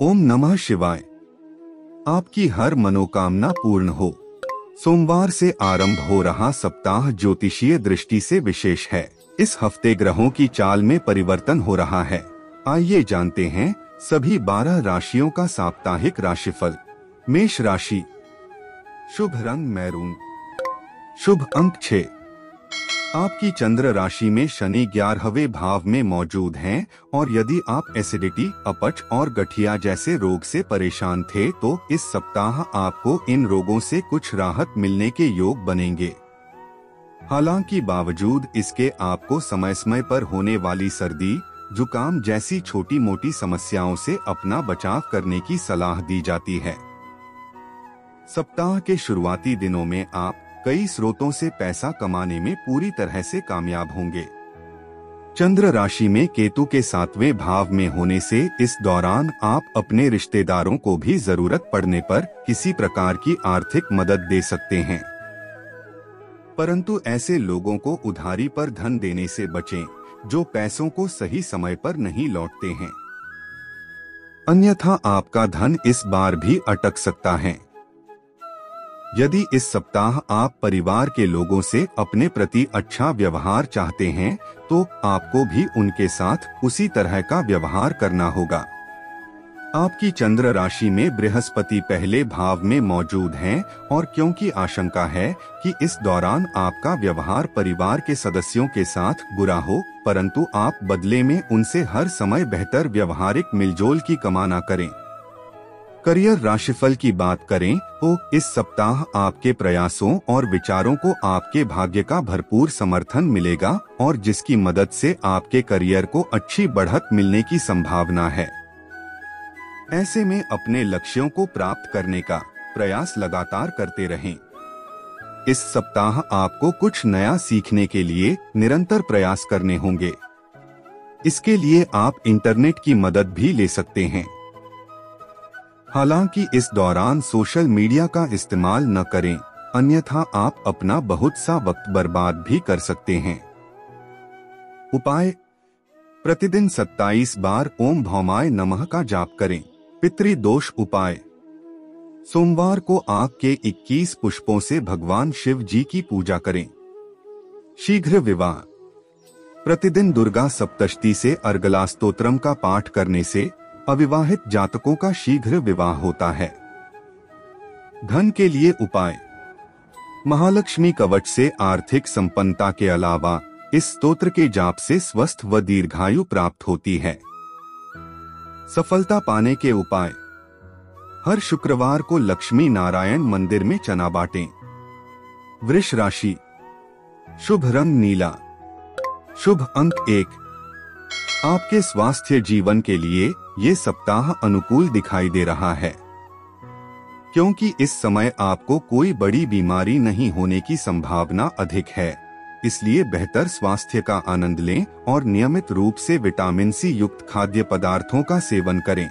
ओम नमः शिवाय। आपकी हर मनोकामना पूर्ण हो। सोमवार से आरंभ हो रहा सप्ताह ज्योतिषीय दृष्टि से विशेष है। इस हफ्ते ग्रहों की चाल में परिवर्तन हो रहा है। आइए जानते हैं सभी 12 राशियों का साप्ताहिक राशिफल। मेष राशि, शुभ रंग मैरून, शुभ अंक 6। आपकी चंद्र राशि में शनि 11वें भाव में मौजूद हैं और यदि आप एसिडिटी, अपच और गठिया जैसे रोग से परेशान थे तो इस सप्ताह आपको इन रोगों से कुछ राहत मिलने के योग बनेंगे। हालांकि बावजूद इसके आपको समय समय पर होने वाली सर्दी, जुकाम जैसी छोटी मोटी समस्याओं से अपना बचाव करने की सलाह दी जाती है। सप्ताह के शुरुआती दिनों में आप कई स्रोतों से पैसा कमाने में पूरी तरह से कामयाब होंगे। चंद्र राशि में केतु के 7वें भाव में होने से इस दौरान आप अपने रिश्तेदारों को भी जरूरत पड़ने पर किसी प्रकार की आर्थिक मदद दे सकते हैं। परंतु ऐसे लोगों को उधारी पर धन देने से बचें जो पैसों को सही समय पर नहीं लौटते हैं, अन्यथा आपका धन इस बार भी अटक सकता है। यदि इस सप्ताह आप परिवार के लोगों से अपने प्रति अच्छा व्यवहार चाहते हैं तो आपको भी उनके साथ उसी तरह का व्यवहार करना होगा। आपकी चंद्र राशि में बृहस्पति पहले भाव में मौजूद हैं और क्योंकि आशंका है कि इस दौरान आपका व्यवहार परिवार के सदस्यों के साथ बुरा हो, परंतु आप बदले में उनसे हर समय बेहतर व्यवहारिक मिलजोल की कामना करें। करियर राशिफल की बात करें तो इस सप्ताह आपके प्रयासों और विचारों को आपके भाग्य का भरपूर समर्थन मिलेगा और जिसकी मदद से आपके करियर को अच्छी बढ़त मिलने की संभावना है। ऐसे में अपने लक्ष्यों को प्राप्त करने का प्रयास लगातार करते रहें। इस सप्ताह आपको कुछ नया सीखने के लिए निरंतर प्रयास करने होंगे। इसके लिए आप इंटरनेट की मदद भी ले सकते हैं। हालांकि इस दौरान सोशल मीडिया का इस्तेमाल न करें, अन्यथा आप अपना बहुत सा वक्त बर्बाद भी कर सकते हैं। उपाय: प्रतिदिन 27 बार ओम भौमाय नमः का जाप करें। पितृदोष उपाय: सोमवार को आग के 21 पुष्पों से भगवान शिव जी की पूजा करें। शीघ्र विवाह: प्रतिदिन दुर्गा सप्तशती से अर्गला स्तोत्रम का पाठ करने से अविवाहित जातकों का शीघ्र विवाह होता है। धन के लिए उपाय: महालक्ष्मी कवच से आर्थिक संपन्नता के अलावा इस स्तोत्र के जाप से स्वस्थ व दीर्घायु प्राप्त होती है। सफलता पाने के उपाय: हर शुक्रवार को लक्ष्मी नारायण मंदिर में चना बांटें। वृष राशि, शुभ रंग नीला, शुभ अंक 1। आपके स्वास्थ्य जीवन के लिए ये सप्ताह अनुकूल दिखाई दे रहा है, क्योंकि इस समय आपको कोई बड़ी बीमारी नहीं होने की संभावना अधिक है। इसलिए बेहतर स्वास्थ्य का आनंद लें और नियमित रूप से विटामिन सी युक्त खाद्य पदार्थों का सेवन करें।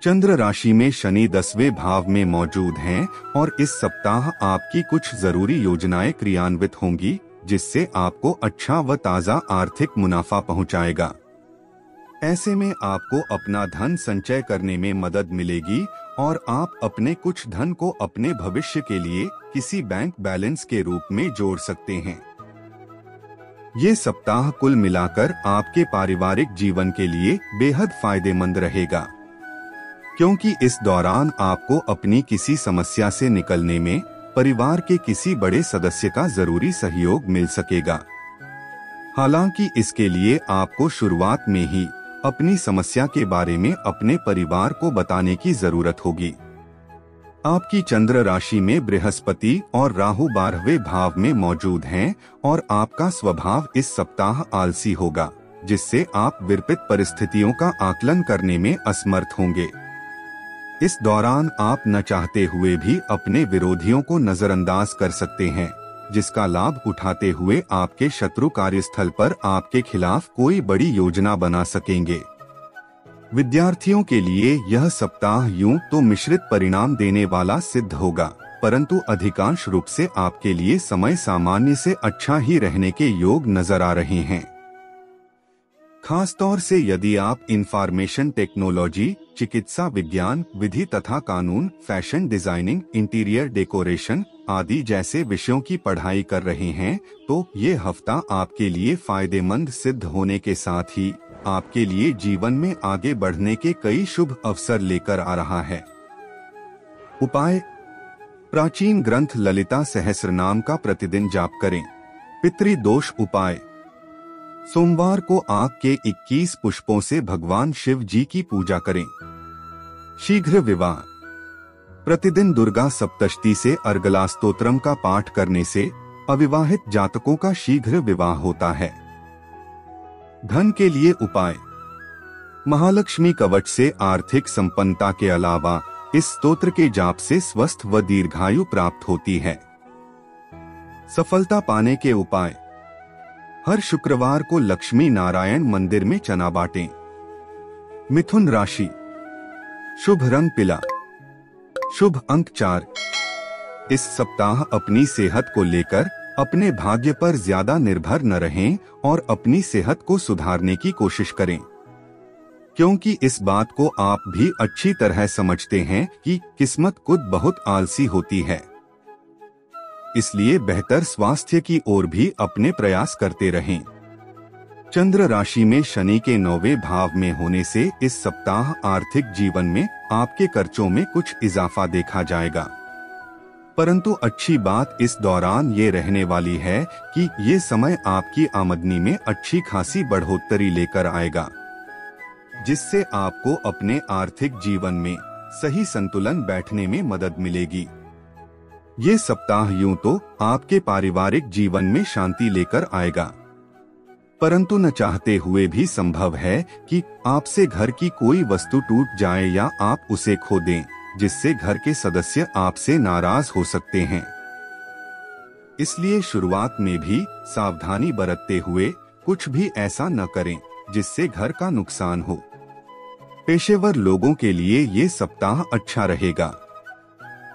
चंद्र राशि में शनि 10वें भाव में मौजूद हैं और इस सप्ताह आपकी कुछ जरूरी योजनाएं क्रियान्वित होंगी, जिससे आपको अच्छा व ताज़ा आर्थिक मुनाफा पहुंचाएगा। ऐसे में आपको अपना धन संचय करने में मदद मिलेगी और आप अपने कुछ धन को अपने भविष्य के लिए किसी बैंक बैलेंस के रूप में जोड़ सकते हैं। ये सप्ताह कुल मिलाकर आपके पारिवारिक जीवन के लिए बेहद फायदेमंद रहेगा, क्योंकि इस दौरान आपको अपनी किसी समस्या से निकलने में परिवार के किसी बड़े सदस्य का जरूरी सहयोग मिल सकेगा। हालांकि इसके लिए आपको शुरुआत में ही अपनी समस्या के बारे में अपने परिवार को बताने की जरूरत होगी। आपकी चंद्र राशि में बृहस्पति और राहु 12वें भाव में मौजूद हैं और आपका स्वभाव इस सप्ताह आलसी होगा, जिससे आप विपरीत परिस्थितियों का आकलन करने में असमर्थ होंगे। इस दौरान आप न चाहते हुए भी अपने विरोधियों को नजरअंदाज कर सकते हैं, जिसका लाभ उठाते हुए आपके शत्रु कार्यस्थल पर आपके खिलाफ कोई बड़ी योजना बना सकेंगे। विद्यार्थियों के लिए यह सप्ताह यूं तो मिश्रित परिणाम देने वाला सिद्ध होगा, परंतु अधिकांश रूप से आपके लिए समय सामान्य से अच्छा ही रहने के योग नजर आ रहे हैं। खासतौर से यदि आप इंफॉर्मेशन टेक्नोलॉजी, चिकित्सा विज्ञान, विधि तथा कानून, फैशन डिजाइनिंग, इंटीरियर डेकोरेशन आदि जैसे विषयों की पढ़ाई कर रहे हैं तो ये हफ्ता आपके लिए फायदेमंद सिद्ध होने के साथ ही आपके लिए जीवन में आगे बढ़ने के कई शुभ अवसर लेकर आ रहा है। उपाय: प्राचीन ग्रंथ ललिता सहस्रनाम का प्रतिदिन जाप करें। पितृदोष उपाय: सोमवार को आग के 21 पुष्पों से भगवान शिव जी की पूजा करें। शीघ्र विवाह: प्रतिदिन दुर्गा सप्तशती से अर्गला स्तोत्रम का पाठ करने से अविवाहित जातकों का शीघ्र विवाह होता है। धन के लिए उपाय: महालक्ष्मी कवच से आर्थिक संपन्नता के अलावा इस स्तोत्र के जाप से स्वस्थ व दीर्घायु प्राप्त होती है। सफलता पाने के उपाय: हर शुक्रवार को लक्ष्मी नारायण मंदिर में चना बांटें। मिथुन राशि: शुभ रंग पीला, शुभ अंक 4। इस सप्ताह अपनी सेहत को लेकर अपने भाग्य पर ज्यादा निर्भर न रहें और अपनी सेहत को सुधारने की कोशिश करें, क्योंकि इस बात को आप भी अच्छी तरह समझते हैं कि किस्मत खुद बहुत आलसी होती है। इसलिए बेहतर स्वास्थ्य की ओर भी अपने प्रयास करते रहें। चंद्र राशि में शनि के 9वें भाव में होने से इस सप्ताह आर्थिक जीवन में आपके खर्चों में कुछ इजाफा देखा जाएगा, परंतु अच्छी बात इस दौरान ये रहने वाली है कि ये समय आपकी आमदनी में अच्छी खासी बढ़ोतरी लेकर आएगा, जिससे आपको अपने आर्थिक जीवन में सही संतुलन बैठने में मदद मिलेगी। ये सप्ताह यूं तो आपके पारिवारिक जीवन में शांति लेकर आएगा, परंतु न चाहते हुए भी संभव है कि आपसे घर की कोई वस्तु टूट जाए या आप उसे खो दें, जिससे घर के सदस्य आपसे नाराज हो सकते हैं। इसलिए शुरुआत में भी सावधानी बरतते हुए कुछ भी ऐसा न करें जिससे घर का नुकसान हो। पेशेवर लोगों के लिए ये सप्ताह अच्छा रहेगा,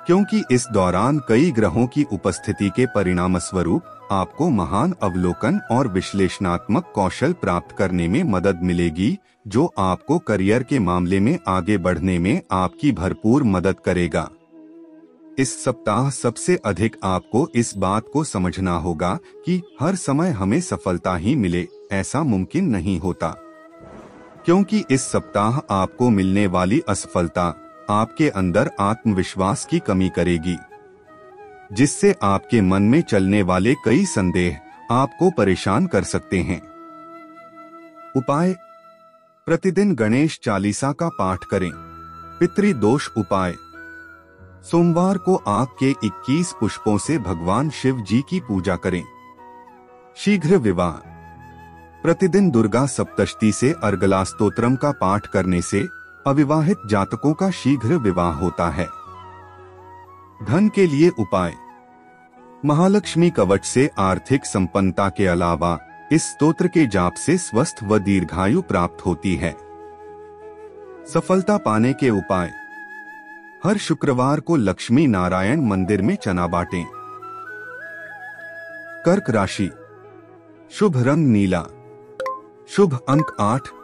क्योंकि इस दौरान कई ग्रहों की उपस्थिति के परिणाम स्वरूप आपको महान अवलोकन और विश्लेषणात्मक कौशल प्राप्त करने में मदद मिलेगी, जो आपको करियर के मामले में आगे बढ़ने में आपकी भरपूर मदद करेगा। इस सप्ताह सबसे अधिक आपको इस बात को समझना होगा कि हर समय हमें सफलता ही मिले ऐसा मुमकिन नहीं होता, क्योंकि इस सप्ताह आपको मिलने वाली असफलता आपके अंदर आत्मविश्वास की कमी करेगी, जिससे आपके मन में चलने वाले कई संदेह आपको परेशान कर सकते हैं। उपाय: प्रतिदिन गणेश चालीसा का पाठ करें। पितृदोष उपाय: सोमवार को आग के 21 पुष्पों से भगवान शिव जी की पूजा करें। शीघ्र विवाह: प्रतिदिन दुर्गा सप्तशती से अर्गला स्तोत्रम का पाठ करने से अविवाहित जातकों का शीघ्र विवाह होता है। धन के लिए उपाय: महालक्ष्मी कवच से आर्थिक संपन्नता के अलावा इस स्तोत्र के जाप से स्वस्थ व दीर्घायु प्राप्त होती है। सफलता पाने के उपाय: हर शुक्रवार को लक्ष्मी नारायण मंदिर में चना बांटें। कर्क राशि: शुभ रंग नीला, शुभ अंक 8।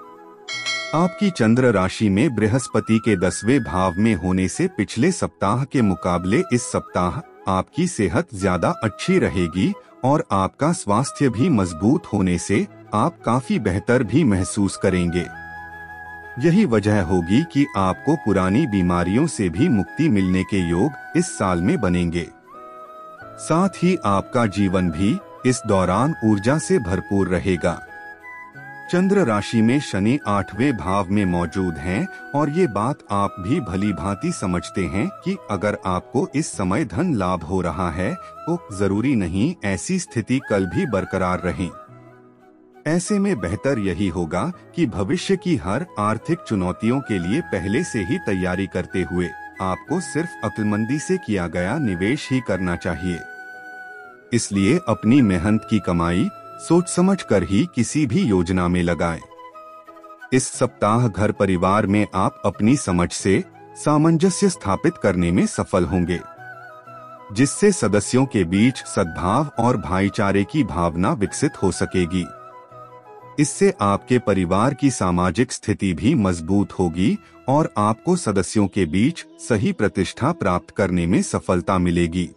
आपकी चंद्र राशि में बृहस्पति के 10वें भाव में होने से पिछले सप्ताह के मुकाबले इस सप्ताह आपकी सेहत ज्यादा अच्छी रहेगी और आपका स्वास्थ्य भी मजबूत होने से आप काफी बेहतर भी महसूस करेंगे। यही वजह होगी कि आपको पुरानी बीमारियों से भी मुक्ति मिलने के योग इस साल में बनेंगे। साथ ही आपका जीवन भी इस दौरान ऊर्जा से भरपूर रहेगा। चंद्र राशि में शनि 8वें भाव में मौजूद हैं और ये बात आप भी भली भांति समझते हैं कि अगर आपको इस समय धन लाभ हो रहा है तो जरूरी नहीं ऐसी स्थिति कल भी बरकरार रहे। ऐसे में बेहतर यही होगा कि भविष्य की हर आर्थिक चुनौतियों के लिए पहले से ही तैयारी करते हुए आपको सिर्फ अक्लमंदी से किया गया निवेश ही करना चाहिए। इसलिए अपनी मेहनत की कमाई सोच समझ कर ही किसी भी योजना में लगाएं। इस सप्ताह घर परिवार में आप अपनी समझ से सामंजस्य स्थापित करने में सफल होंगे, जिससे सदस्यों के बीच सद्भाव और भाईचारे की भावना विकसित हो सकेगी। इससे आपके परिवार की सामाजिक स्थिति भी मजबूत होगी और आपको सदस्यों के बीच सही प्रतिष्ठा प्राप्त करने में सफलता मिलेगी।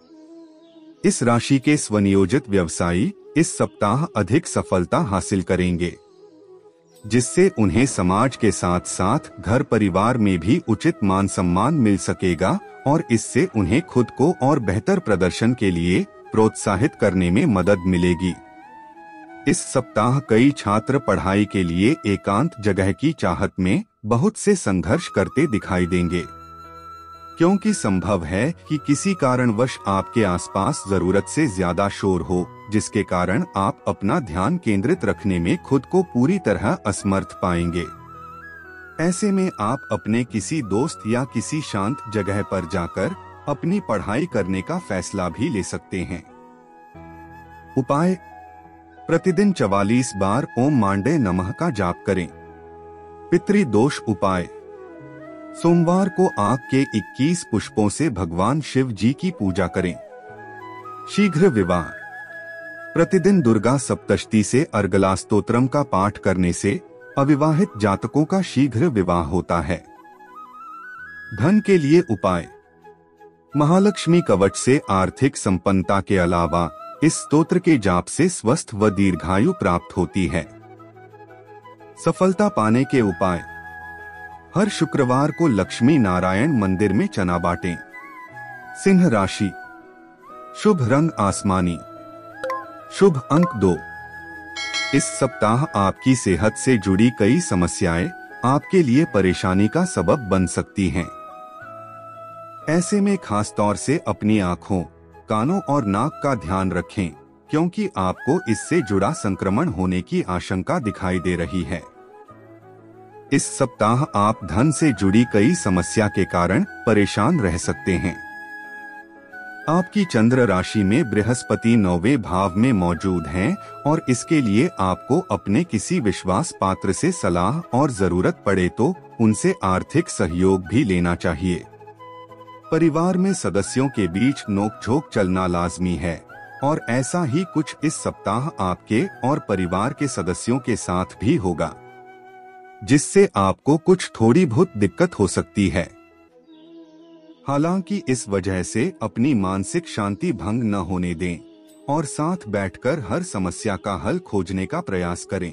इस राशि के स्वनियोजित व्यवसायी इस सप्ताह अधिक सफलता हासिल करेंगे, जिससे उन्हें समाज के साथ साथ घर परिवार में भी उचित मान सम्मान मिल सकेगा और इससे उन्हें खुद को और बेहतर प्रदर्शन के लिए प्रोत्साहित करने में मदद मिलेगी। इस सप्ताह कई छात्र पढ़ाई के लिए एकांत जगह की चाहत में बहुत से संघर्ष करते दिखाई देंगे, क्योंकि संभव है कि किसी कारणवश आपके आसपास जरूरत से ज्यादा शोर हो, जिसके कारण आप अपना ध्यान केंद्रित रखने में खुद को पूरी तरह असमर्थ पाएंगे। ऐसे में आप अपने किसी दोस्त या किसी शांत जगह पर जाकर अपनी पढ़ाई करने का फैसला भी ले सकते हैं। उपाय: प्रतिदिन 44 बार ओम मांडे नमः का जाप करें। पितृदोष उपाय: सोमवार को आग के 21 पुष्पों से भगवान शिव जी की पूजा करें। शीघ्र विवाह: प्रतिदिन दुर्गा सप्तशती से अर्गला स्तोत्रम का पाठ करने से अविवाहित जातकों का शीघ्र विवाह होता है। धन के लिए उपाय: महालक्ष्मी कवच से आर्थिक संपन्नता के अलावा इस स्तोत्र के जाप से स्वस्थ व दीर्घायु प्राप्त होती है। सफलता पाने के उपाय: हर शुक्रवार को लक्ष्मी नारायण मंदिर में चना बांटें। सिंह राशि: शुभ रंग आसमानी, शुभ अंक 2। इस सप्ताह आपकी सेहत से जुड़ी कई समस्याएं आपके लिए परेशानी का सबब बन सकती हैं। ऐसे में खास तौर से अपनी आंखों, कानों और नाक का ध्यान रखें, क्योंकि आपको इससे जुड़ा संक्रमण होने की आशंका दिखाई दे रही है। इस सप्ताह आप धन से जुड़ी कई समस्या के कारण परेशान रह सकते हैं। आपकी चंद्र राशि में बृहस्पति 9वें भाव में मौजूद हैं और इसके लिए आपको अपने किसी विश्वास पात्र से सलाह और जरूरत पड़े तो उनसे आर्थिक सहयोग भी लेना चाहिए। परिवार में सदस्यों के बीच नोकझोंक चलना लाजमी है और ऐसा ही कुछ इस सप्ताह आपके और परिवार के सदस्यों के साथ भी होगा, जिससे आपको कुछ थोड़ी बहुत दिक्कत हो सकती है। हालांकि इस वजह से अपनी मानसिक शांति भंग न होने दें और साथ बैठकर हर समस्या का हल खोजने का प्रयास करें।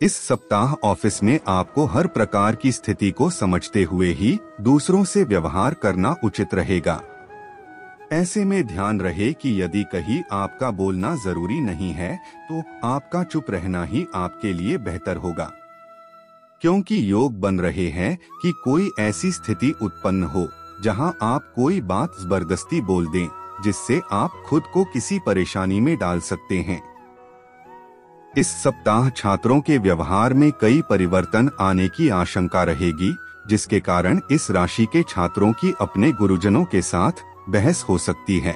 इस सप्ताह ऑफिस में आपको हर प्रकार की स्थिति को समझते हुए ही दूसरों से व्यवहार करना उचित रहेगा। ऐसे में ध्यान रहे कि यदि कहीं आपका बोलना जरूरी नहीं है तो आपका चुप रहना ही आपके लिए बेहतर होगा, क्योंकि योग बन रहे हैं कि कोई ऐसी स्थिति उत्पन्न हो जहां आप कोई बात जबरदस्ती बोल दें, जिससे आप खुद को किसी परेशानी में डाल सकते हैं। इस सप्ताह छात्रों के व्यवहार में कई परिवर्तन आने की आशंका रहेगी, जिसके कारण इस राशि के छात्रों की अपने गुरुजनों के साथ बहस हो सकती है।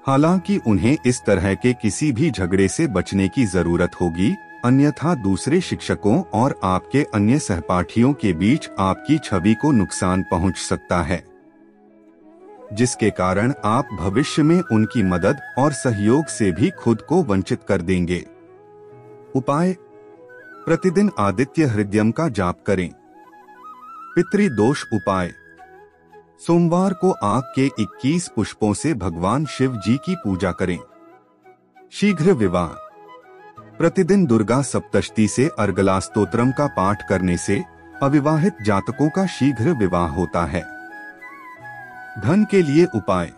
हालांकि उन्हें इस तरह के किसी भी झगड़े से बचने की जरूरत होगी, अन्यथा दूसरे शिक्षकों और आपके अन्य सहपाठियों के बीच आपकी छवि को नुकसान पहुंच सकता है, जिसके कारण आप भविष्य में उनकी मदद और सहयोग से भी खुद को वंचित कर देंगे। उपाय: प्रतिदिन आदित्य हृदयम का जाप करें। पितृदोष उपाय: सोमवार को आग के 21 पुष्पों से भगवान शिव जी की पूजा करें। शीघ्र विवाह: प्रतिदिन दुर्गा सप्तशती से अर्गला स्तोत्रम का पाठ करने से अविवाहित जातकों का शीघ्र विवाह होता है। धन के लिए उपाय: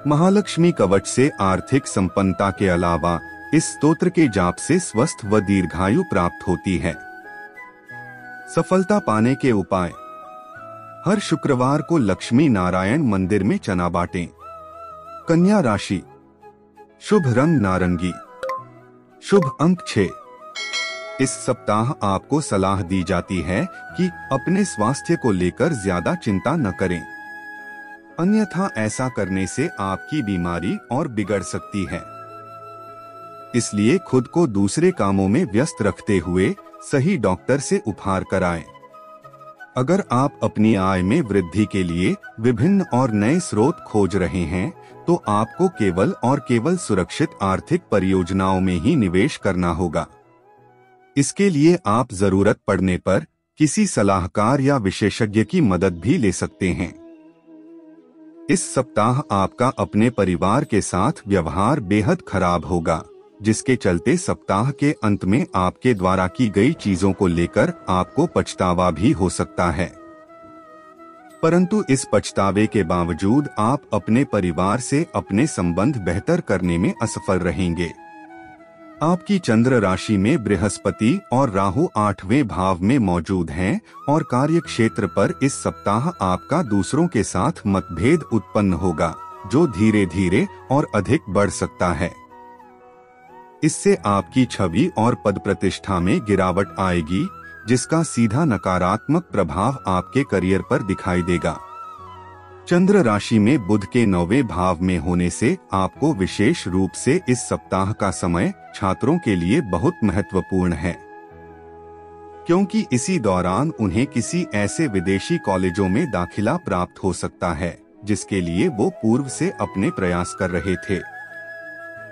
महालक्ष्मी कवच से आर्थिक संपन्नता के अलावा इस स्तोत्र के जाप से स्वस्थ व दीर्घायु प्राप्त होती है। सफलता पाने के उपाय: हर शुक्रवार को लक्ष्मी नारायण मंदिर में चना बांटें। कन्या राशि: शुभ रंग नारंगी, शुभ अंक 6। इस सप्ताह आपको सलाह दी जाती है कि अपने स्वास्थ्य को लेकर ज्यादा चिंता न करें, अन्यथा ऐसा करने से आपकी बीमारी और बिगड़ सकती है। इसलिए खुद को दूसरे कामों में व्यस्त रखते हुए सही डॉक्टर से उपचार कराएं। अगर आप अपनी आय में वृद्धि के लिए विभिन्न और नए स्रोत खोज रहे हैं तो आपको केवल और केवल सुरक्षित आर्थिक परियोजनाओं में ही निवेश करना होगा। इसके लिए आप जरूरत पड़ने पर किसी सलाहकार या विशेषज्ञ की मदद भी ले सकते हैं। इस सप्ताह आपका अपने परिवार के साथ व्यवहार बेहद खराब होगा, जिसके चलते सप्ताह के अंत में आपके द्वारा की गई चीजों को लेकर आपको पछतावा भी हो सकता है। परंतु इस पछतावे के बावजूद आप अपने परिवार से अपने संबंध बेहतर करने में असफल रहेंगे। आपकी चंद्र राशि में बृहस्पति और राहु 8वें भाव में मौजूद हैं और कार्य क्षेत्र पर इस सप्ताह आपका दूसरों के साथ मतभेद उत्पन्न होगा, जो धीरे धीरे और अधिक बढ़ सकता है। इससे आपकी छवि और पद प्रतिष्ठा में गिरावट आएगी, जिसका सीधा नकारात्मक प्रभाव आपके करियर पर दिखाई देगा। चंद्र राशि में बुध के 9वें भाव में होने से आपको विशेष रूप से इस सप्ताह का समय छात्रों के लिए बहुत महत्वपूर्ण है, क्योंकि इसी दौरान उन्हें किसी ऐसे विदेशी कॉलेजों में दाखिला प्राप्त हो सकता है जिसके लिए वो पूर्व से अपने प्रयास कर रहे थे।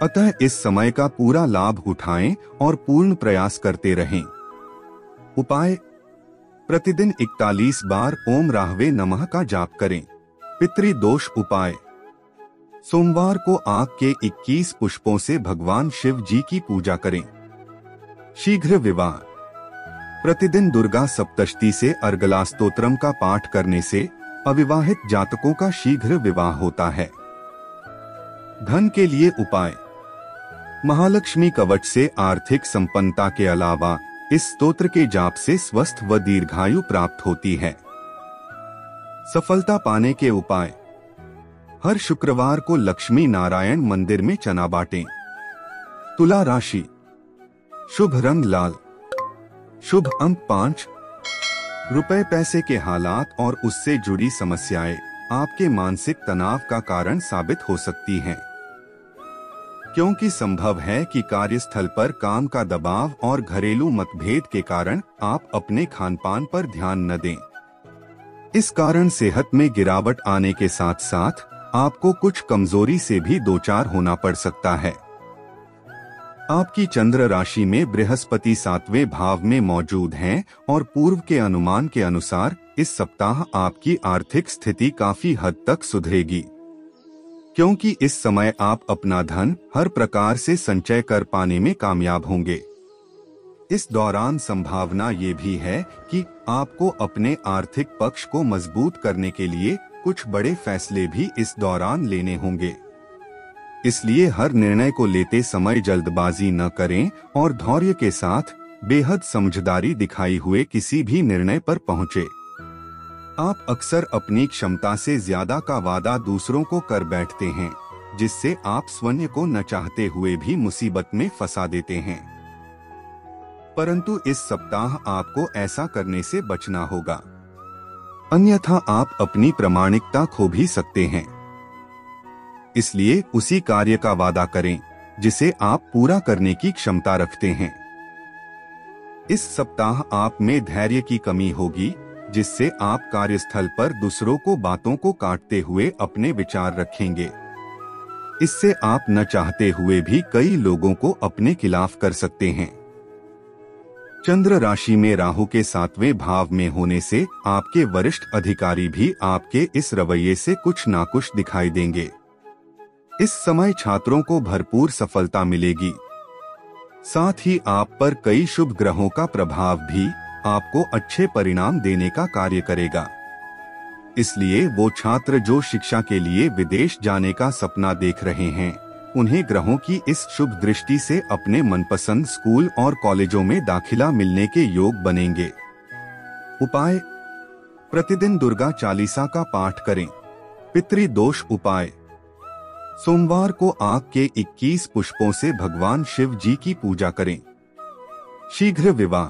अतः इस समय का पूरा लाभ उठाएं और पूर्ण प्रयास करते रहें। उपाय: प्रतिदिन 41 बार ओम राहवे नमः का जाप करें। पितृदोष उपाय: सोमवार को आग के 21 पुष्पों से भगवान शिव जी की पूजा करें। शीघ्र विवाह: प्रतिदिन दुर्गा सप्तशती से अर्गला स्तोत्रम का पाठ करने से अविवाहित जातकों का शीघ्र विवाह होता है। धन के लिए उपाय: महालक्ष्मी कवच से आर्थिक संपन्नता के अलावा इस स्तोत्र के जाप से स्वस्थ व दीर्घायु प्राप्त होती है। सफलता पाने के उपाय: हर शुक्रवार को लक्ष्मी नारायण मंदिर में चना बांटें। तुला राशि: शुभ रंग लाल, शुभ अंक 5। रुपए पैसे के हालात और उससे जुड़ी समस्याएं आपके मानसिक तनाव का कारण साबित हो सकती हैं, क्योंकि संभव है कि कार्यस्थल पर काम का दबाव और घरेलू मतभेद के कारण आप अपने खानपान पर ध्यान न दें। इस कारण सेहत में गिरावट आने के साथ साथ आपको कुछ कमजोरी से भी दो चार होना पड़ सकता है। आपकी चंद्र राशि में बृहस्पति 7वें भाव में मौजूद हैं और पूर्व के अनुमान के अनुसार इस सप्ताह आपकी आर्थिक स्थिति काफी हद तक सुधरेगी, क्योंकि इस समय आप अपना धन हर प्रकार से संचय कर पाने में कामयाब होंगे। इस दौरान संभावना ये भी है कि आपको अपने आर्थिक पक्ष को मजबूत करने के लिए कुछ बड़े फैसले भी इस दौरान लेने होंगे। इसलिए हर निर्णय को लेते समय जल्दबाजी न करें और धैर्य के साथ बेहद समझदारी दिखाई हुए किसी भी निर्णय पर पहुंचे। आप अक्सर अपनी क्षमता से ज्यादा का वादा दूसरों को कर बैठते हैं, जिससे आप स्वयं को न चाहते हुए भी मुसीबत में फंसा देते हैं। परंतु इस सप्ताह आपको ऐसा करने से बचना होगा, अन्यथा आप अपनी प्रामाणिकता खो भी सकते हैं। इसलिए उसी कार्य का वादा करें जिसे आप पूरा करने की क्षमता रखते हैं। इस सप्ताह आप में धैर्य की कमी होगी, जिससे आप कार्यस्थल पर दूसरों को बातों को काटते हुए अपने विचार रखेंगे। इससे आप न चाहते हुए भी कई लोगों को अपने खिलाफ कर सकते हैं। चंद्र राशि में राहु के 7वें भाव में होने से आपके वरिष्ठ अधिकारी भी आपके इस रवैये से कुछ नाखुश दिखाई देंगे। इस समय छात्रों को भरपूर सफलता मिलेगी। साथ ही आप पर कई शुभ ग्रहों का प्रभाव भी आपको अच्छे परिणाम देने का कार्य करेगा। इसलिए वो छात्र जो शिक्षा के लिए विदेश जाने का सपना देख रहे हैं, उन्हें ग्रहों की इस शुभ दृष्टि से अपने मनपसंद स्कूल और कॉलेजों में दाखिला मिलने के योग बनेंगे। उपाय: प्रतिदिन दुर्गा चालीसा का पाठ करें। पितृदोष उपाय: सोमवार को आग के 21 पुष्पों से भगवान शिव जी की पूजा करें। शीघ्र विवाह: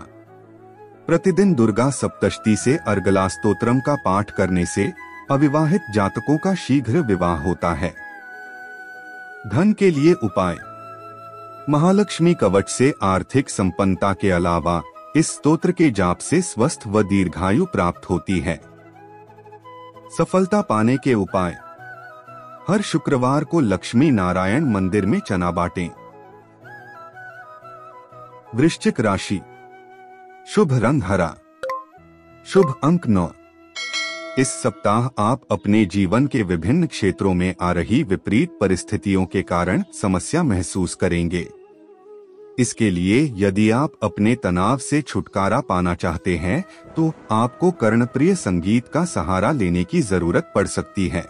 प्रतिदिन दुर्गा सप्तशती से अर्गला स्तोत्रम का पाठ करने से अविवाहित जातकों का शीघ्र विवाह होता है। धन के लिए उपाय: महालक्ष्मी कवच से आर्थिक संपन्नता के अलावा इस स्तोत्र के जाप से स्वस्थ व दीर्घायु प्राप्त होती है। सफलता पाने के उपाय: हर शुक्रवार को लक्ष्मी नारायण मंदिर में चना बांटें। वृश्चिक राशि, शुभ रंग हरा, शुभ अंक 9। इस सप्ताह आप अपने जीवन के विभिन्न क्षेत्रों में आ रही विपरीत परिस्थितियों के कारण समस्या महसूस करेंगे। इसके लिए यदि आप अपने तनाव से छुटकारा पाना चाहते हैं तो आपको कर्णप्रिय संगीत का सहारा लेने की जरूरत पड़ सकती है।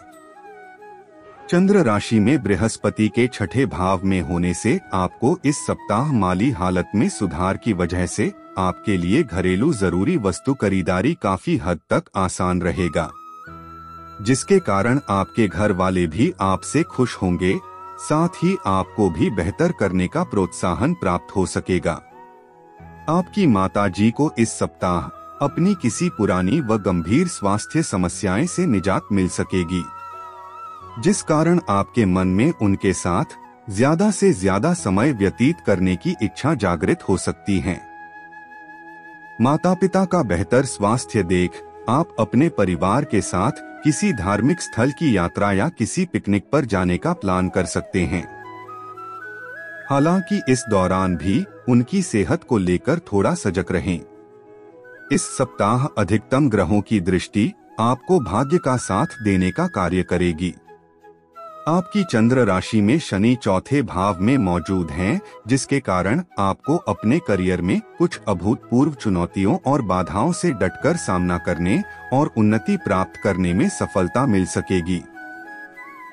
चंद्र राशि में बृहस्पति के छठे भाव में होने से आपको इस सप्ताह माली हालत में सुधार की वजह से आपके लिए घरेलू जरूरी वस्तु खरीदारी काफी हद तक आसान रहेगा, जिसके कारण आपके घर वाले भी आपसे खुश होंगे। साथ ही आपको भी बेहतर करने का प्रोत्साहन प्राप्त हो सकेगा। आपकी माताजी को इस सप्ताह अपनी किसी पुरानी व गंभीर स्वास्थ्य समस्याएं से निजात मिल सकेगी, जिस कारण आपके मन में उनके साथ ज्यादा से ज्यादा समय व्यतीत करने की इच्छा जागृत हो सकती है। माता पिता का बेहतर स्वास्थ्य देख आप अपने परिवार के साथ किसी धार्मिक स्थल की यात्रा या किसी पिकनिक पर जाने का प्लान कर सकते हैं। हालांकि इस दौरान भी उनकी सेहत को लेकर थोड़ा सजग रहें। इस सप्ताह अधिकतम ग्रहों की दृष्टि आपको भाग्य का साथ देने का कार्य करेगी। आपकी चंद्र राशि में शनि चौथे भाव में मौजूद हैं, जिसके कारण आपको अपने करियर में कुछ अभूतपूर्व चुनौतियों और बाधाओं से डटकर सामना करने और उन्नति प्राप्त करने में सफलता मिल सकेगी।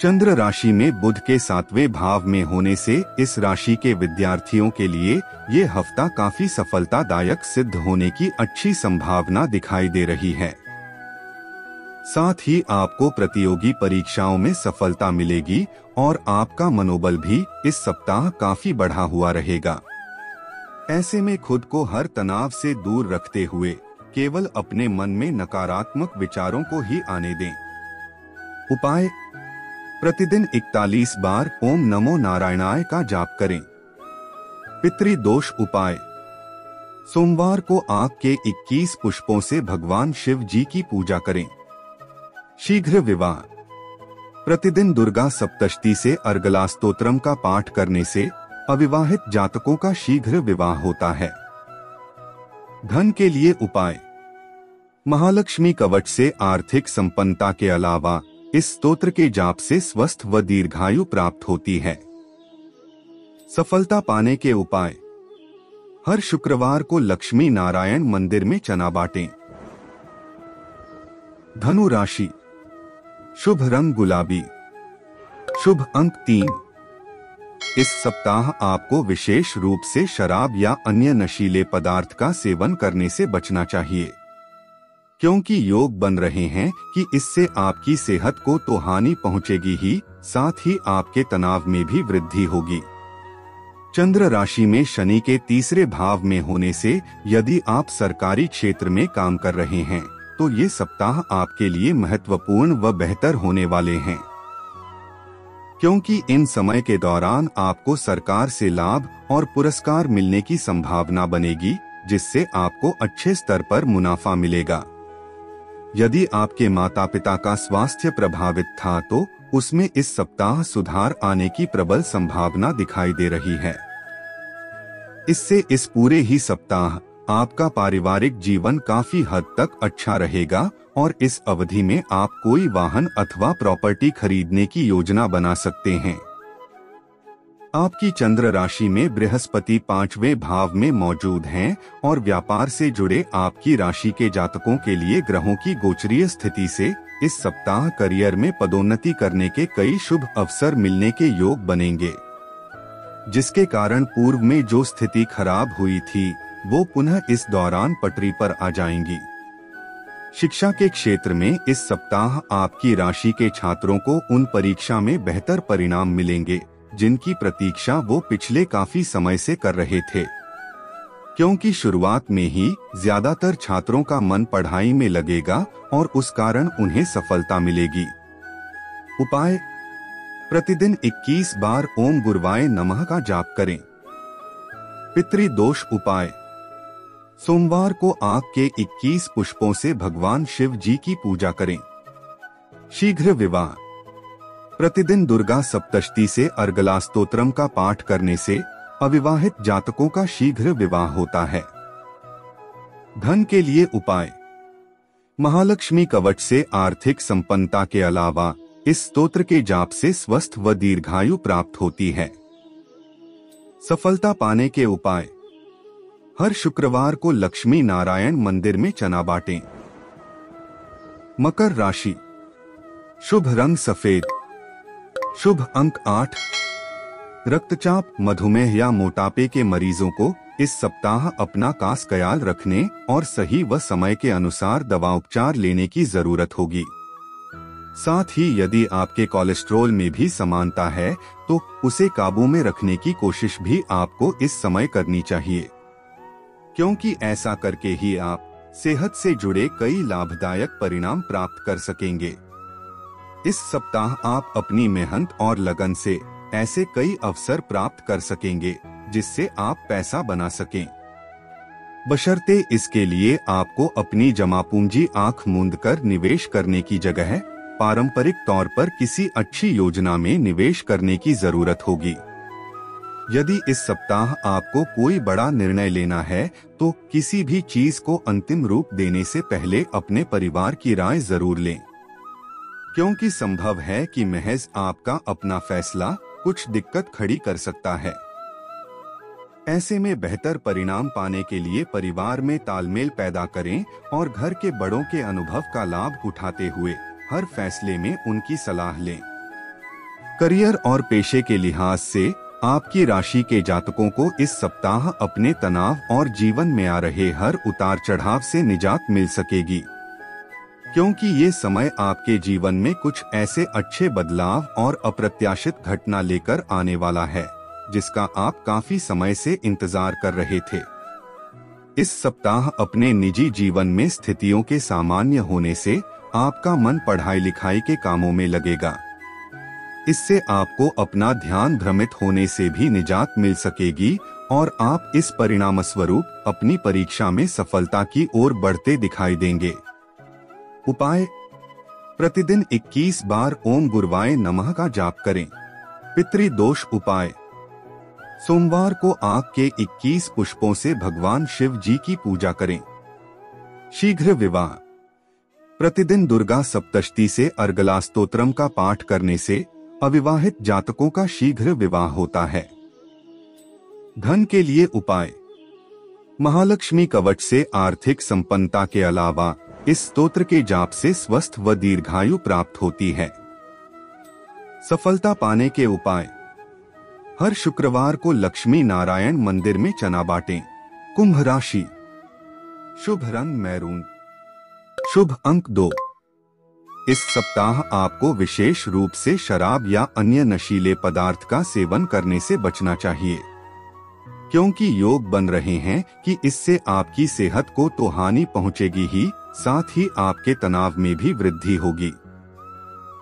चंद्र राशि में बुध के 7वें भाव में होने से इस राशि के विद्यार्थियों के लिए ये हफ्ता काफी सफलतादायक सिद्ध होने की अच्छी संभावना दिखाई दे रही है। साथ ही आपको प्रतियोगी परीक्षाओं में सफलता मिलेगी और आपका मनोबल भी इस सप्ताह काफी बढ़ा हुआ रहेगा। ऐसे में खुद को हर तनाव से दूर रखते हुए केवल अपने मन में नकारात्मक विचारों को ही आने दें। उपाय, प्रतिदिन 41 बार ओम नमो नारायणाय का जाप करें। पितृदोष उपाय, सोमवार को आग के 21 पुष्पों से भगवान शिव जी की पूजा करें। शीघ्र विवाह, प्रतिदिन दुर्गा सप्तशती से अर्गला स्तोत्रम का पाठ करने से अविवाहित जातकों का शीघ्र विवाह होता है। धन के लिए उपाय, महालक्ष्मी कवच से आर्थिक संपन्नता के अलावा इस स्तोत्र के जाप से स्वस्थ व दीर्घायु प्राप्त होती है। सफलता पाने के उपाय, हर शुक्रवार को लक्ष्मी नारायण मंदिर में चना बांटें। धनु राशि, शुभ रंग गुलाबी, शुभ अंक 3। इस सप्ताह आपको विशेष रूप से शराब या अन्य नशीले पदार्थ का सेवन करने से बचना चाहिए, क्योंकि योग बन रहे हैं कि इससे आपकी सेहत को तो हानि पहुंचेगी ही, साथ ही आपके तनाव में भी वृद्धि होगी। चंद्र राशि में शनि के 3रे भाव में होने से यदि आप सरकारी क्षेत्र में काम कर रहे हैं तो ये सप्ताह आपके लिए महत्वपूर्ण व बेहतर होने वाले हैं, क्योंकि इन समय के दौरान आपको सरकार से लाभ और पुरस्कार मिलने की संभावना बनेगी, जिससे आपको अच्छे स्तर पर मुनाफा मिलेगा। यदि आपके माता पिता का स्वास्थ्य प्रभावित था तो उसमें इस सप्ताह सुधार आने की प्रबल संभावना दिखाई दे रही है। इससे इस पूरे ही सप्ताह आपका पारिवारिक जीवन काफी हद तक अच्छा रहेगा और इस अवधि में आप कोई वाहन अथवा प्रॉपर्टी खरीदने की योजना बना सकते हैं। आपकी चंद्र राशि में बृहस्पति 5वें भाव में मौजूद हैं और व्यापार से जुड़े आपकी राशि के जातकों के लिए ग्रहों की गोचरीय स्थिति से इस सप्ताह करियर में पदोन्नति करने के कई शुभ अवसर मिलने के योग बनेंगे, जिसके कारण पूर्व में जो स्थिति खराब हुई थी वो पुनः इस दौरान पटरी पर आ जाएंगी। शिक्षा के क्षेत्र में इस सप्ताह आपकी राशि के छात्रों को उन परीक्षा में बेहतर परिणाम मिलेंगे जिनकी प्रतीक्षा वो पिछले काफी समय से कर रहे थे, क्योंकि शुरुआत में ही ज्यादातर छात्रों का मन पढ़ाई में लगेगा और उस कारण उन्हें सफलता मिलेगी। उपाय, प्रतिदिन 21 बार ओम गुरुवाय नमः का जाप करें। पितृदोष उपाय, सोमवार को आग के 21 पुष्पों से भगवान शिव जी की पूजा करें। शीघ्र विवाह, प्रतिदिन दुर्गा सप्तशती से अर्गला स्तोत्रम का पाठ करने से अविवाहित जातकों का शीघ्र विवाह होता है। धन के लिए उपाय। महालक्ष्मी कवच से आर्थिक संपन्नता के अलावा इस स्तोत्र के जाप से स्वस्थ व दीर्घायु प्राप्त होती है। सफलता पाने के उपाय। हर शुक्रवार को लक्ष्मी नारायण मंदिर में चना बांटें। मकर राशि। शुभ रंग सफेद। शुभ अंक 8। रक्तचाप, मधुमेह या मोटापे के मरीजों को इस सप्ताह अपना खास ख्याल रखने और सही व समय के अनुसार दवा उपचार लेने की जरूरत होगी। साथ ही यदि आपके कोलेस्ट्रॉल में भी समानता है तो उसे काबू में रखने की कोशिश भी आपको इस समय करनी चाहिए, क्योंकि ऐसा करके ही आप सेहत से जुड़े कई लाभदायक परिणाम प्राप्त कर सकेंगे। इस सप्ताह आप अपनी मेहनत और लगन से ऐसे कई अवसर प्राप्त कर सकेंगे जिससे आप पैसा बना सकें। बशर्ते इसके लिए आपको अपनी जमा पूंजी आंख मूंद कर निवेश करने की जगह पारंपरिक तौर पर किसी अच्छी योजना में निवेश करने की जरूरत होगी। यदि इस सप्ताह आपको कोई बड़ा निर्णय लेना है तो किसी भी चीज को अंतिम रूप देने से पहले अपने परिवार की राय जरूर लें, क्योंकि संभव है कि महज आपका अपना फैसला कुछ दिक्कत खड़ी कर सकता है। ऐसे में बेहतर परिणाम पाने के लिए परिवार में तालमेल पैदा करें और घर के बड़ों के अनुभव का लाभ उठाते हुए हर फैसले में उनकी सलाह लें। करियर और पेशे के लिहाज से आपकी राशि के जातकों को इस सप्ताह अपने तनाव और जीवन में आ रहे हर उतार चढ़ाव से निजात मिल सकेगी, क्योंकि ये समय आपके जीवन में कुछ ऐसे अच्छे बदलाव और अप्रत्याशित घटना लेकर आने वाला है जिसका आप काफी समय से इंतजार कर रहे थे। इस सप्ताह अपने निजी जीवन में स्थितियों के सामान्य होने से आपका मन पढ़ाई लिखाई के कामों में लगेगा। इससे आपको अपना ध्यान भ्रमित होने से भी निजात मिल सकेगी और आप इस परिणाम स्वरूप अपनी परीक्षा में सफलता की ओर बढ़ते दिखाई देंगे। उपाय। प्रतिदिन 21 बार ओम गुरुवाय नमः का जाप करें। पितृदोष उपाय। सोमवार को आग के 21 पुष्पों से भगवान शिव जी की पूजा करें। शीघ्र विवाह। प्रतिदिन दुर्गा सप्तशती से अर्गला स्तोत्रम का पाठ करने से अविवाहित जातकों का शीघ्र विवाह होता है। धन के लिए उपाय। महालक्ष्मी कवच से आर्थिक संपन्नता के अलावा इस स्तोत्र के जाप से स्वस्थ व दीर्घायु प्राप्त होती है। सफलता पाने के उपाय। हर शुक्रवार को लक्ष्मी नारायण मंदिर में चना बांटें। कुंभ राशि। शुभ रंग मैरून। शुभ अंक 2। इस सप्ताह आपको विशेष रूप से शराब या अन्य नशीले पदार्थ का सेवन करने से बचना चाहिए, क्योंकि योग बन रहे हैं कि इससे आपकी सेहत को तो हानि पहुंचेगी ही, साथ ही आपके तनाव में भी वृद्धि होगी।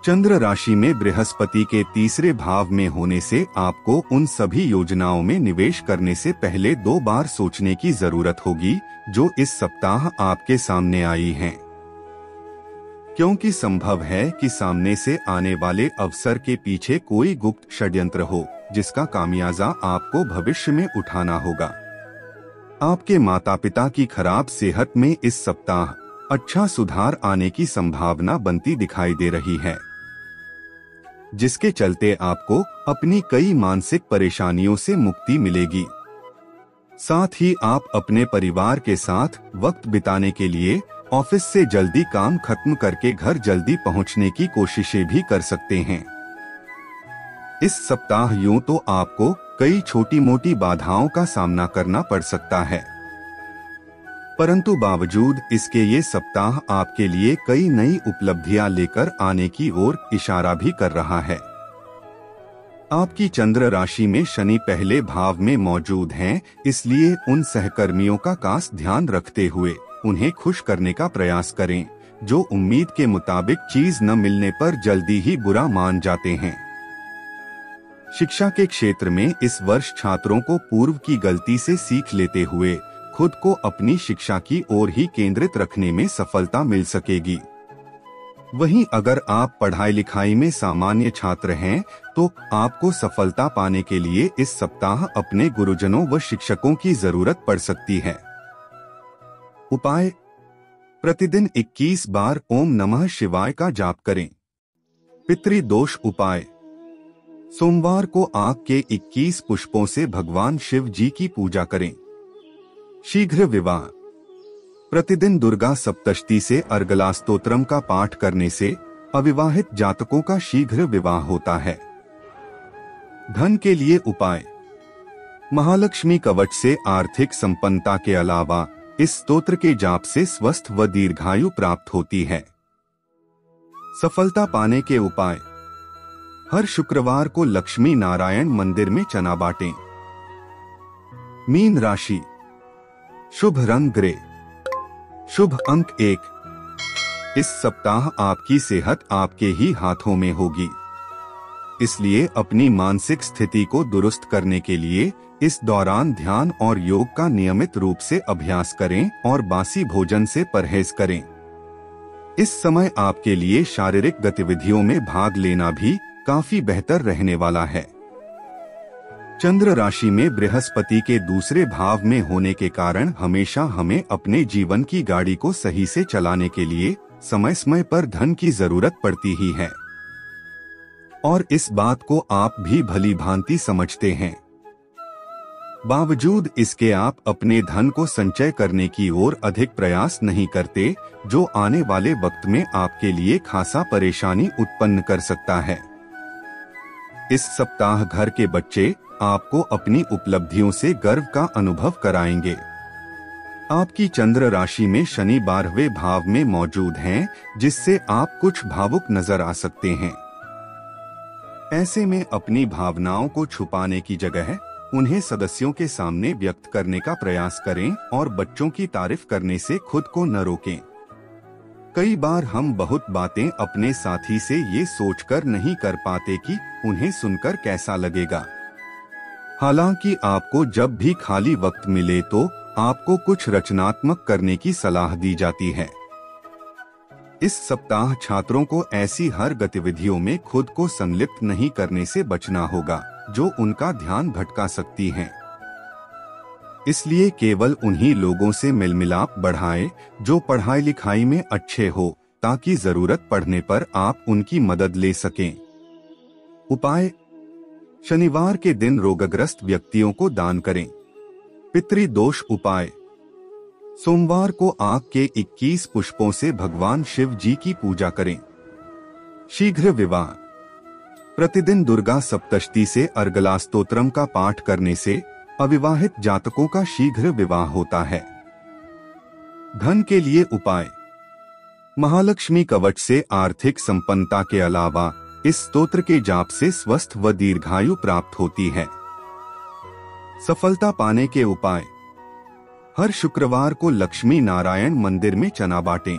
चंद्र राशि में बृहस्पति के तीसरे भाव में होने से आपको उन सभी योजनाओं में निवेश करने से पहले 2 बार सोचने की जरूरत होगी जो इस सप्ताह आपके सामने आई हैं, क्योंकि संभव है कि सामने से आने वाले अवसर के पीछे कोई गुप्त षड्यंत्र हो जिसका खामियाजा आपको भविष्य में उठाना होगा। आपके माता पिता की खराब सेहत में इस सप्ताह अच्छा सुधार आने की संभावना बनती दिखाई दे रही है, जिसके चलते आपको अपनी कई मानसिक परेशानियों से मुक्ति मिलेगी। साथ ही आप अपने परिवार के साथ वक्त बिताने के लिए ऑफिस से जल्दी काम खत्म करके घर जल्दी पहुंचने की कोशिशें भी कर सकते हैं। इस सप्ताह यूं तो आपको कई छोटी मोटी बाधाओं का सामना करना पड़ सकता है, परंतु बावजूद इसके ये सप्ताह आपके लिए कई नई उपलब्धियां लेकर आने की ओर इशारा भी कर रहा है। आपकी चंद्र राशि में शनि पहले भाव में मौजूद हैं, इसलिए उन सहकर्मियों का खास ध्यान रखते हुए उन्हें खुश करने का प्रयास करें जो उम्मीद के मुताबिक चीज न मिलने पर जल्दी ही बुरा मान जाते हैं। शिक्षा के क्षेत्र में इस वर्ष छात्रों को पूर्व की गलती से सीख लेते हुए खुद को अपनी शिक्षा की ओर ही केंद्रित रखने में सफलता मिल सकेगी। वहीं अगर आप पढ़ाई लिखाई में सामान्य छात्र हैं तो आपको सफलता पाने के लिए इस सप्ताह अपने गुरुजनों व शिक्षकों की जरूरत पड़ सकती है। उपाय: प्रतिदिन 21 बार ओम नमः शिवाय का जाप करें। पितृदोष उपाय: सोमवार को आग के 21 पुष्पों से भगवान शिव जी की पूजा करें। शीघ्र विवाह: प्रतिदिन दुर्गा सप्तशती से अर्गला स्तोत्रम का पाठ करने से अविवाहित जातकों का शीघ्र विवाह होता है। धन के लिए उपाय: महालक्ष्मी कवच से आर्थिक संपन्नता के अलावा इस स्तोत्र के जाप से स्वस्थ व दीर्घायु प्राप्त होती है। सफलता पाने के उपाय: हर शुक्रवार को लक्ष्मी नारायण मंदिर में चना बांटें। मीन राशि: शुभ रंग ग्रे, शुभ अंक 1। इस सप्ताह आपकी सेहत आपके ही हाथों में होगी, इसलिए अपनी मानसिक स्थिति को दुरुस्त करने के लिए इस दौरान ध्यान और योग का नियमित रूप से अभ्यास करें और बासी भोजन से परहेज करें। इस समय आपके लिए शारीरिक गतिविधियों में भाग लेना भी काफी बेहतर रहने वाला है। चंद्र राशि में बृहस्पति के दूसरे भाव में होने के कारण हमेशा हमें अपने जीवन की गाड़ी को सही से चलाने के लिए समय समय पर धन की जरूरत पड़ती ही है, और इस बात को आप भी भली भांति समझते हैं। बावजूद इसके आप अपने धन को संचय करने की ओर अधिक प्रयास नहीं करते, जो आने वाले वक्त में आपके लिए खासा परेशानी उत्पन्न कर सकता है। इस सप्ताह घर के बच्चे आपको अपनी उपलब्धियों से गर्व का अनुभव कराएंगे। आपकी चंद्र राशि में शनि 12वें भाव में मौजूद हैं, जिससे आप कुछ भावुक नजर आ सकते हैं। ऐसे में अपनी भावनाओं को छुपाने की जगह उन्हें सदस्यों के सामने व्यक्त करने का प्रयास करें और बच्चों की तारीफ करने से खुद को न रोकें। कई बार हम बहुत बातें अपने साथी से ये सोचकर नहीं कर पाते कि उन्हें सुनकर कैसा लगेगा। हालांकि आपको जब भी खाली वक्त मिले तो आपको कुछ रचनात्मक करने की सलाह दी जाती है। इस सप्ताह छात्रों को ऐसी हर गतिविधियों में खुद को संलिप्त नहीं करने से बचना होगा जो उनका ध्यान भटका सकती हैं। इसलिए केवल उन्हीं लोगों से मेलमिलाप बढ़ाएं जो पढ़ाई लिखाई में अच्छे हो, ताकि जरूरत पड़ने पर आप उनकी मदद ले सकें। उपाय: शनिवार के दिन रोगग्रस्त व्यक्तियों को दान करें। पितृदोष उपाय: सोमवार को आग के 21 पुष्पों से भगवान शिव जी की पूजा करें। शीघ्र विवाह: प्रतिदिन दुर्गा सप्तशती से अर्गला स्तोत्रम का पाठ करने से अविवाहित जातकों का शीघ्र विवाह होता है। धन के लिए उपाय: महालक्ष्मी कवच से आर्थिक संपन्नता के अलावा इस स्तोत्र के जाप से स्वस्थ व दीर्घायु प्राप्त होती है। सफलता पाने के उपाय: हर शुक्रवार को लक्ष्मी नारायण मंदिर में चना बांटें।